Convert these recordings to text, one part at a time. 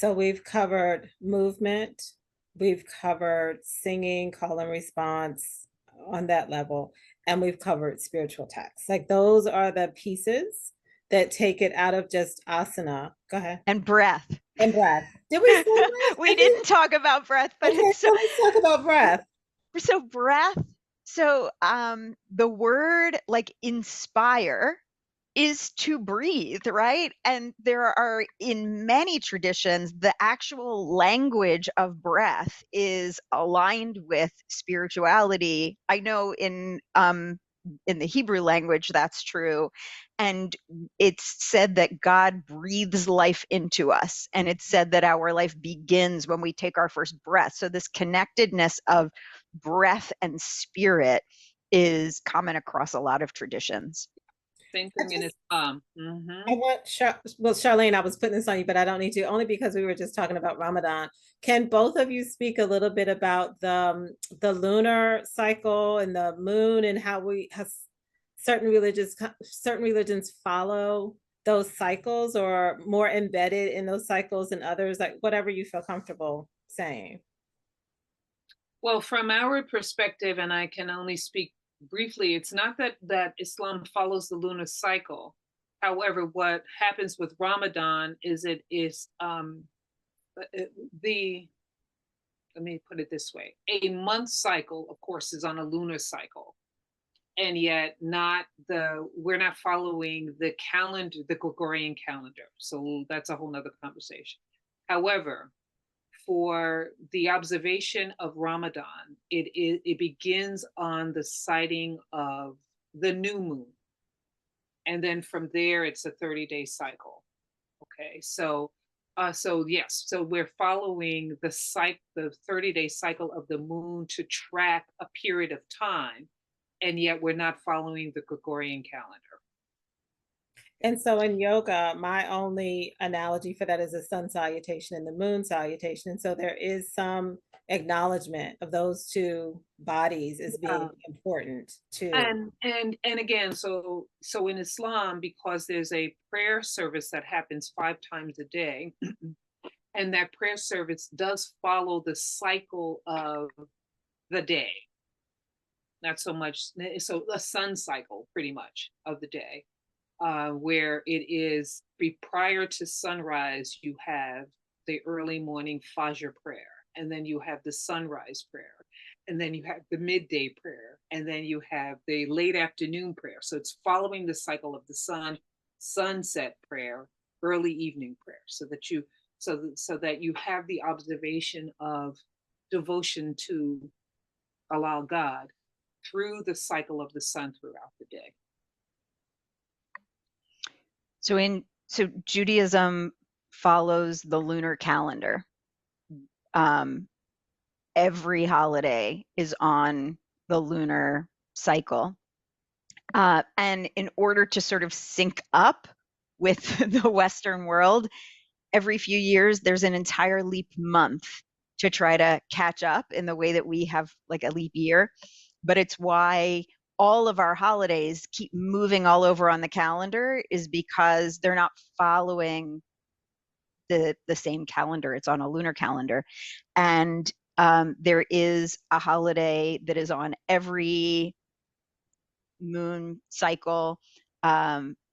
So we've covered movement, we've covered singing, call and response on that level, and we've covered spiritual texts. Like those are the pieces that take it out of just asana. Go ahead. And breath. And breath. Did we say breath? We didn't talk about breath, but Okay, it's so let's talk about breath. so breath. So the word like inspire is to breathe, right? And there are, in many traditions, the actual language of breath is aligned with spirituality. I know in the Hebrew language that's true. And it's said that God breathes life into us. And it's said that our life begins when we take our first breath. So this connectedness of breath and spirit is common across a lot of traditions. Same thing in Islam. I want well, Charlene, I was putting this on you, but I don't need to, only because we were just talking about Ramadan. Can both of you speak a little bit about the lunar cycle and the moon and how we have certain religions follow those cycles or more embedded in those cycles than others, like whatever you feel comfortable saying. Well, from our perspective, and I can only speak briefly, it's not that Islam follows the lunar cycle. However, what happens with Ramadan is it is the let me put it this way: a month cycle, of course, is on a lunar cycle, and yet not the we're not following the calendar, the Gregorian calendar. So that's a whole nother conversation. However, for the observation of Ramadan, it begins on the sighting of the new moon, and then from there it's a 30-day cycle. Okay, so yes, so we're following the 30-day cycle of the moon to track a period of time, and yet we're not following the Gregorian calendar. And so in yoga, my only analogy for that is the sun salutation and the moon salutation. And so there is some acknowledgement of those two bodies as being important too. And again, so in Islam, because there's a prayer service that happens 5 times a day, and that prayer service does follow the cycle of the day. Not so much, so a sun cycle pretty much of the day, where it is prior to sunrise, you have the early morning Fajr prayer, and then you have the sunrise prayer, and then you have the midday prayer, and then you have the late afternoon prayer. So it's following the cycle of the sunset prayer, early evening prayer, so that you have the observation of devotion to allow God through the cycle of the sun throughout the day. So Judaism follows the lunar calendar. Every holiday is on the lunar cycle. And in order to sort of sync up with the Western world, every few years there's an entire leap month to try to catch up in the way that we have like a leap year. But it's why all of our holidays keep moving all over on the calendar, is because they're not following the same calendar. It's on a lunar calendar. And there is a holiday that is on every moon cycle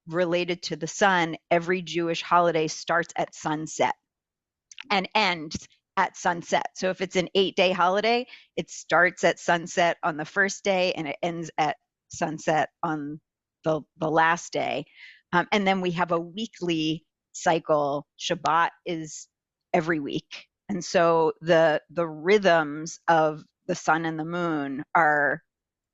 related to the sun. Every Jewish holiday starts at sunset and ends at sunset. So if it's an 8-day holiday, it starts at sunset on the first day and it ends at sunset on the last day. And then we have a weekly cycle. Shabbat is every week. And so the rhythms of the sun and the moon are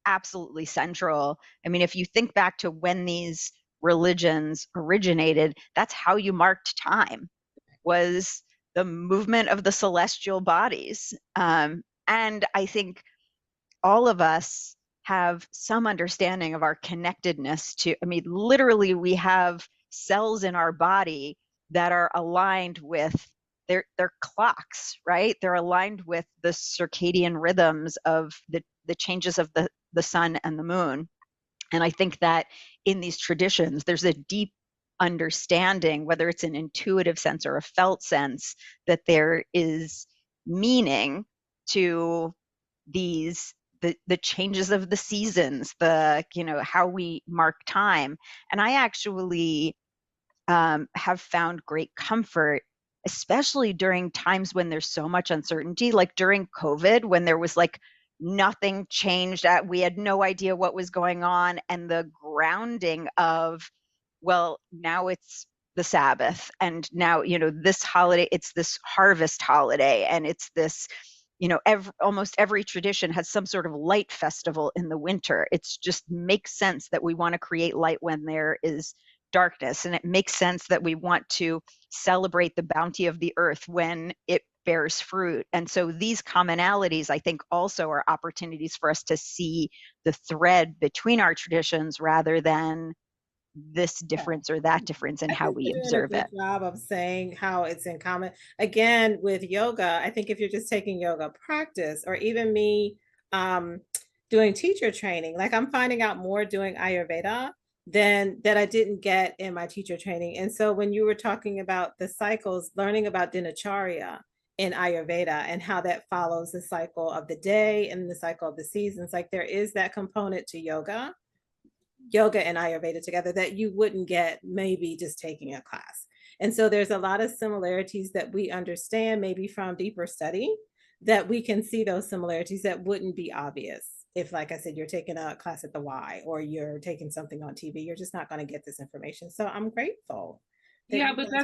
absolutely central. I mean, if you think back to when these religions originated, that's how you marked time, was the movement of the celestial bodies. And I think all of us have some understanding of our connectedness to, I mean, literally we have cells in our body that are aligned with their clocks, right? They're aligned with the circadian rhythms of the changes of the sun and the moon. And I think that in these traditions, there's a deep understanding, whether it's an intuitive sense or a felt sense, that there is meaning to these the changes of the seasons, the how we mark time. And I actually have found great comfort, especially during times when there's so much uncertainty, like during COVID, when there was like nothing changed, we had no idea what was going on, and the grounding of, well, now it's the Sabbath, and now this holiday, it's this harvest holiday, and it's this almost every tradition has some sort of light festival in the winter. It's just makes sense that we want to create light when there is darkness, and it makes sense that we want to celebrate the bounty of the earth when it bears fruit. And so these commonalities, I think, also are opportunities for us to see the thread between our traditions rather than this difference or that difference in how we observe it. Job of saying how it's in common. Again, with yoga, I think if you're just taking yoga practice, or even me doing teacher training, like I'm finding out more doing Ayurveda than that I didn't get in my teacher training. And so when you were talking about the cycles, learning about dinacharya in Ayurveda and how that follows the cycle of the day and the cycle of the seasons, like there is that component to yoga and Ayurveda together that you wouldn't get maybe just taking a class. And so there's a lot of similarities that we understand maybe from deeper study, that we can see those similarities that wouldn't be obvious if, like I said, you're taking a class at the Y or you're taking something on TV. You're just not going to get this information. So I'm grateful. Yeah, but that's